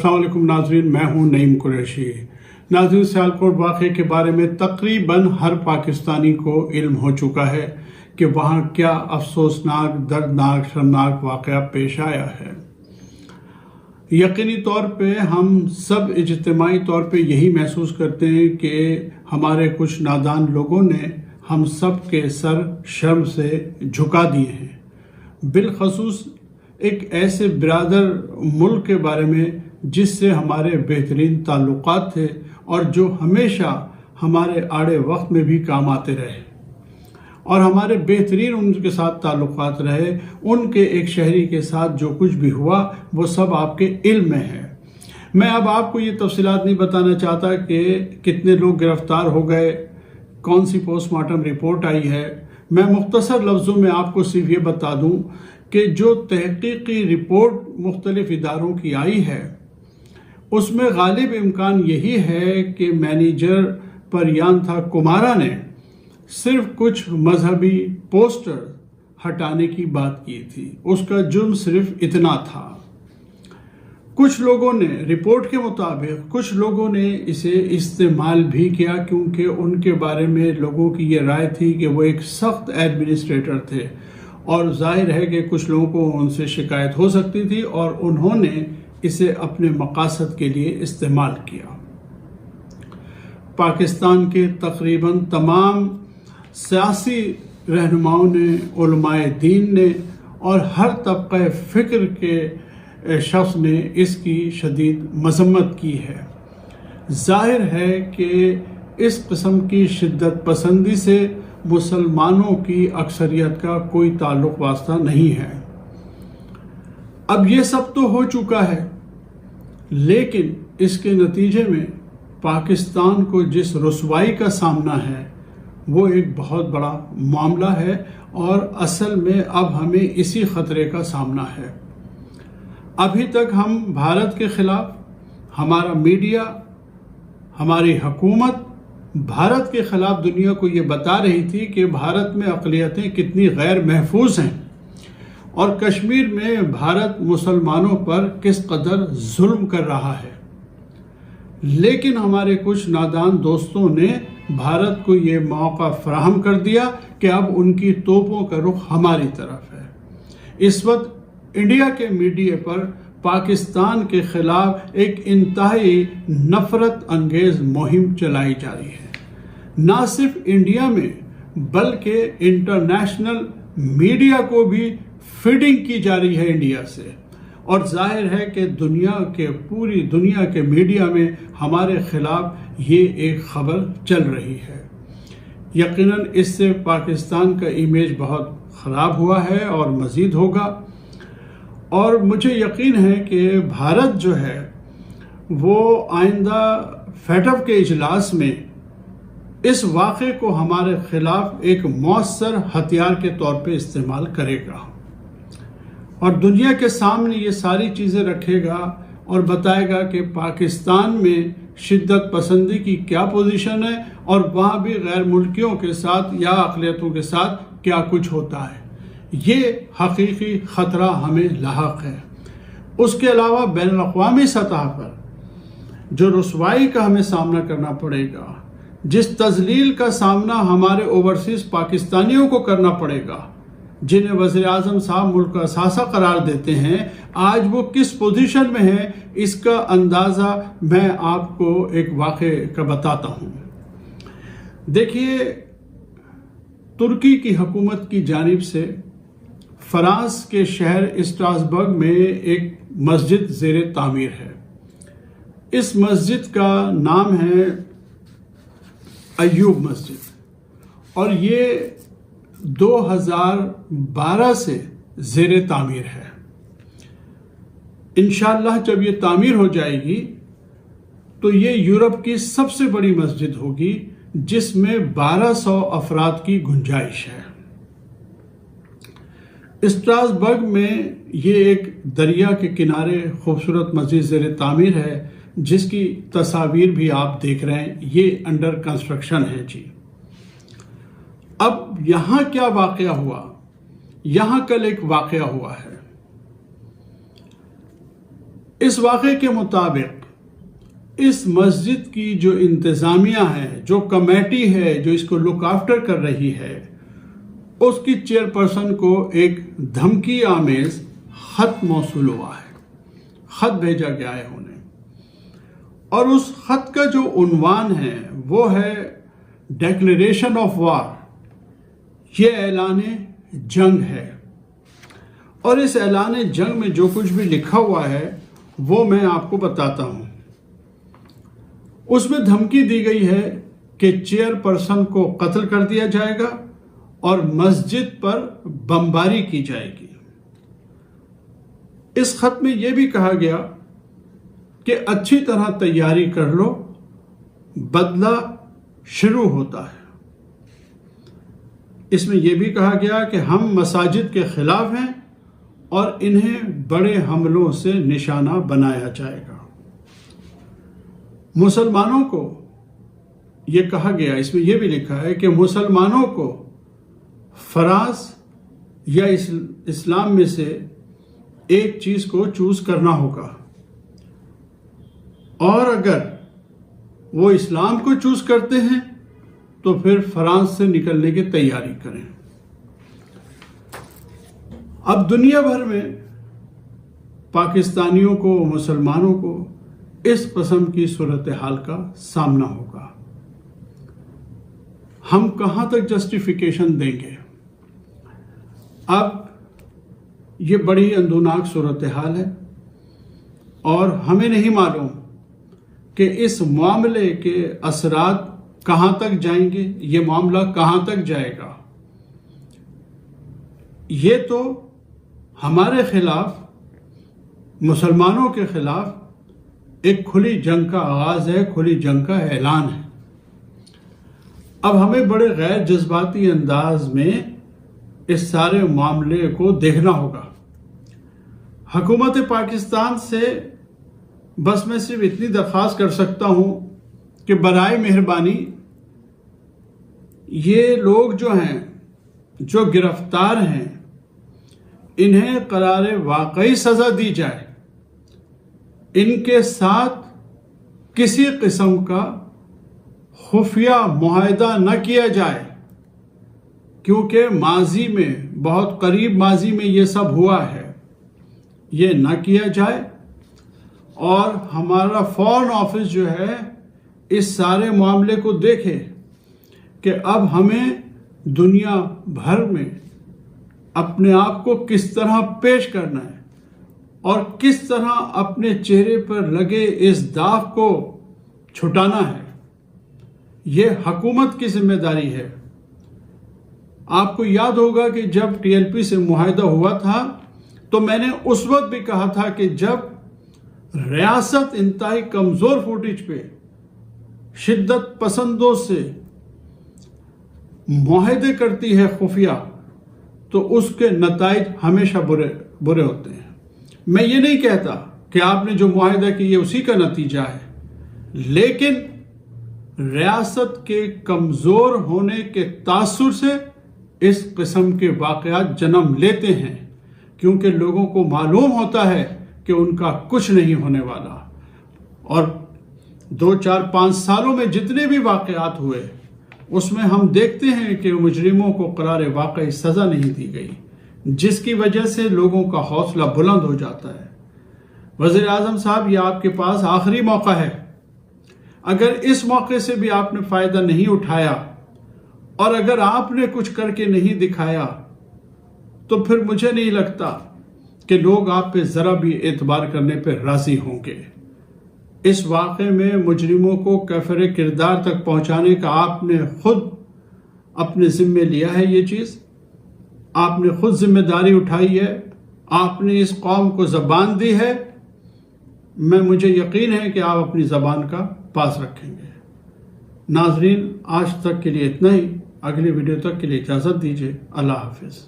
अस्सलाम वालेकुम नाज़रीन, मैं हूं नईम कुरैशी। नाज़रीन, सियालकोट वाक़े के बारे में तकरीबन हर पाकिस्तानी को इल्म हो चुका है कि वहां क्या अफसोसनाक, दर्दनाक, शर्मनाक वाक़या पेश आया है। यकीनी तौर पे हम सब इज्तिमाई तौर पे यही महसूस करते हैं कि हमारे कुछ नादान लोगों ने हम सब के सर शर्म से झुका दिए हैं, बिलखसूस एक ऐसे बिरादर मुल्क के बारे में जिससे हमारे बेहतरीन ताल्लुकात थे और जो हमेशा हमारे आड़े वक्त में भी काम आते रहे और हमारे बेहतरीन उनके साथ ताल्लुकात रहे। उनके एक शहरी के साथ जो कुछ भी हुआ वो सब आपके इल्म में है। मैं अब आपको ये तफसीलात नहीं बताना चाहता कि कितने लोग गिरफ्तार हो गए, कौन सी पोस्टमार्टम रिपोर्ट आई है। मैं मुख्तसर लफ्ज़ों में आपको सिर्फ ये बता दूं कि जो तहकीकी रिपोर्ट मुख्तलिफ इदारों की आई है उसमें गालिब इम्कान यही है कि मैनेजर परियांथा कुमारा ने सिर्फ कुछ मजहबी पोस्टर हटाने की बात की थी। उसका जुर्म सिर्फ इतना था। कुछ लोगों ने, रिपोर्ट के मुताबिक कुछ लोगों ने इसे इस्तेमाल भी किया क्योंकि उनके बारे में लोगों की ये राय थी कि वो एक सख्त एडमिनिस्ट्रेटर थे और जाहिर है कि कुछ लोगों को उनसे शिकायत हो सकती थी और उन्होंने इसे अपने मकासद के लिए इस्तेमाल किया। पाकिस्तान के तकरीबन तमाम सियासी रहनुमाओं ने, उलमाए दीन ने और हर तबक़े फ़िक्र के शख्स ने इसकी शदीद मज़म्मत की है। जाहिर है कि इस किस्म की शिद्दत पसंदी से मुसलमानों की अक्सरियत का कोई ताल्लुक़ वास्ता नहीं है। अब ये सब तो हो चुका है, लेकिन इसके नतीजे में पाकिस्तान को जिस रुसवाई का सामना है वो एक बहुत बड़ा मामला है और असल में अब हमें इसी ख़तरे का सामना है। अभी तक हम भारत के ख़िलाफ़, हमारा मीडिया, हमारी हुकूमत भारत के ख़िलाफ़ दुनिया को ये बता रही थी कि भारत में अक़लियतें कितनी गैर महफूज हैं और कश्मीर में भारत मुसलमानों पर किस कदर जुल्म कर रहा है। लेकिन हमारे कुछ नादान दोस्तों ने भारत को ये मौका फराहम कर दिया कि अब उनकी तोपों का रुख हमारी तरफ है। इस वक्त इंडिया के मीडिया पर पाकिस्तान के खिलाफ एक इंतहाई नफरत अंगेज मुहिम चलाई जा रही है। ना सिर्फ इंडिया में बल्कि इंटरनेशनल मीडिया को भी फीडिंग की जा रही है इंडिया से और जाहिर है कि पूरी दुनिया के मीडिया में हमारे खिलाफ ये एक खबर चल रही है। यकीनन इससे पाकिस्तान का इमेज बहुत ख़राब हुआ है और मज़ीद होगा और मुझे यकीन है कि भारत जो है वो आइंदा फेडअप के इजलास में इस वाक़े को हमारे खिलाफ एक मौसर हथियार के तौर पे इस्तेमाल करेगा और दुनिया के सामने ये सारी चीज़ें रखेगा और बताएगा कि पाकिस्तान में शिद्दत पसंदी की क्या पोजीशन है और वहाँ भी गैर मुल्कियों के साथ या अक़लियतों के साथ क्या कुछ होता है। ये हकीकी ख़तरा हमें लाहक है। उसके अलावा बैनुल-अक़वामी सतह पर जो रुसवाई का हमें सामना करना पड़ेगा, जिस तज़लील का सामना हमारे ओवरसीज़ पाकिस्तानियों को करना पड़ेगा जिन्हें वज़ीर-ए-आज़म साहब मुल्क का असासा करार देते हैं, आज वो किस पोजीशन में है इसका अंदाज़ा मैं आपको एक वाक़े का बताता हूँ। देखिए, तुर्की की हुकूमत की जानिब से फ्रांस के शहर स्ट्रासबर्ग में एक मस्जिद ज़ेर तामीर है। इस मस्जिद का नाम है अय्यूब मस्जिद और ये 2012 से ज़ेर तामीर है। इंशाअल्लाह जब ये तामीर हो जाएगी तो ये यूरोप की सबसे बड़ी मस्जिद होगी जिसमें 1200 अफराद की गुंजाइश है। स्ट्रासबर्ग में ये एक दरिया के किनारे खूबसूरत मस्जिद ज़ेर तामीर है जिसकी तस्वीर भी आप देख रहे हैं। ये अंडर कंस्ट्रक्शन है जी। अब यहाँ क्या वाक़या हुआ? यहाँ कल एक वाक़या हुआ है। اس واقعے کے مطابق اس مسجد کی جو انتظامیہ ہے، جو کمیٹی ہے جو اس کو لک آفٹر کر رہی ہے، اس کی چیئرپرسن کو ایک دھمکی آمیز خط موصول ہوا ہے، خط بھیجا گیا ہے انہیں، اور اس خط کا جو عنوان ہے وہ ہے ڈیکلیریشن آف وار، یہ اعلان جنگ ہے۔ اور اس اعلان جنگ میں جو کچھ بھی لکھا ہوا ہے وہ میں آپ کو بتاتا ہوں۔ اس میں دھمکی دی گئی ہے کہ چیئر پرسن کو قتل کر دیا جائے گا اور مسجد پر بمباری کی جائے گی۔ اس خط میں یہ بھی کہا گیا کہ اچھی طرح تیاری کر لو، بدلہ شروع ہوتا ہے۔ اس میں یہ بھی کہا گیا کہ ہم مساجد کے خلاف ہیں اور انہیں بڑے حملوں سے نشانہ بنایا جائے گا۔ مسلمانوں کو یہ کہا گیا، اس میں یہ بھی لکھا ہے کہ مسلمانوں کو فراز یا اسلام میں سے ایک چیز کو چوز کرنا ہوگا، اور اگر وہ اسلام کو چوز کرتے ہیں تو پھر فرانس سے نکلنے کی تیاری کریں۔ اب دنیا بھر میں پاکستانیوں کو، مسلمانوں کو اس قسم کی صورتحال کا سامنا ہوگا۔ ہم کہاں تک جسٹیفیکیشن دیں گے؟ اب یہ بڑی اندوناک صورتحال ہے اور ہمیں نہیں معلوم کہ اس معاملے کے اثرات کہاں تک جائیں گے، یہ معاملہ کہاں تک جائے گا۔ یہ تو ہمارے خلاف، مسلمانوں کے خلاف ایک کھلی جنگ کا آغاز ہے، کھلی جنگ کا اعلان ہے۔ اب ہمیں بڑے غیر جذباتی انداز میں اس سارے معاملے کو دیکھنا ہوگا۔ حکومت پاکستان سے بس میں صرف اتنی درخواست کر سکتا ہوں کہ برائے مہربانی یہ لوگ جو ہیں، جو گرفتار ہیں، انہیں قرار واقعی سزا دی جائے، ان کے ساتھ کسی قسم کا خفیہ معاہدہ نہ کیا جائے، کیونکہ ماضی میں، بہت قریب ماضی میں یہ سب ہوا ہے، یہ نہ کیا جائے، اور ہمارا فارن آفس جو ہے اس سارے معاملے کو دیکھے کہ اب ہمیں دنیا بھر میں اپنے آپ کو کس طرح پیش کرنا ہے اور کس طرح اپنے چہرے پر لگے اس داغ کو چھٹانا ہے۔ یہ حکومت کی ذمہ داری ہے۔ آپ کو یاد ہوگا کہ جب ٹی ایل پی سے معاہدہ ہوا تھا تو میں نے اس وقت بھی کہا تھا کہ جب ریاست انتہائی کمزور فوٹیج پہ شدت پسندوں سے معاہدے کرتی ہے خفیہ، تو اس کے نتائج ہمیشہ برے ہوتے ہیں۔ میں یہ نہیں کہتا کہ آپ نے جو معاہدہ کیا اسی کا نتیجہ ہے، لیکن ریاست کے کمزور ہونے کے تاثر سے اس قسم کے واقعات جنم لیتے ہیں، کیونکہ لوگوں کو معلوم ہوتا ہے کہ ان کا کچھ نہیں ہونے والا۔ اور 2، 4، 5 سالوں میں جتنے بھی واقعات ہوئے اس میں ہم دیکھتے ہیں کہ مجرموں کو قرار واقعی سزا نہیں دی گئی، جس کی وجہ سے لوگوں کا حوصلہ بلند ہو جاتا ہے۔ وزیر اعظم صاحب، یہ آپ کے پاس آخری موقع ہے۔ اگر اس موقع سے بھی آپ نے فائدہ نہیں اٹھایا اور اگر آپ نے کچھ کر کے نہیں دکھایا تو پھر مجھے نہیں لگتا کہ لوگ آپ پہ ذرا بھی اعتبار کرنے پہ راضی ہوں گے۔ اس واقعے میں مجرموں کو کیفر کردار تک پہنچانے کا آپ نے خود اپنے ذمے لیا ہے، یہ چیز آپ نے خود ذمہ داری اٹھائی ہے، آپ نے اس قوم کو زبان دی ہے۔ مجھے یقین ہے کہ آپ اپنی زبان کا پاس رکھیں گے۔ ناظرین، آج تک کے لیے اتنا ہی۔ اگلی ویڈیو تک کے لیے اجازت دیجیے۔ اللہ حافظ۔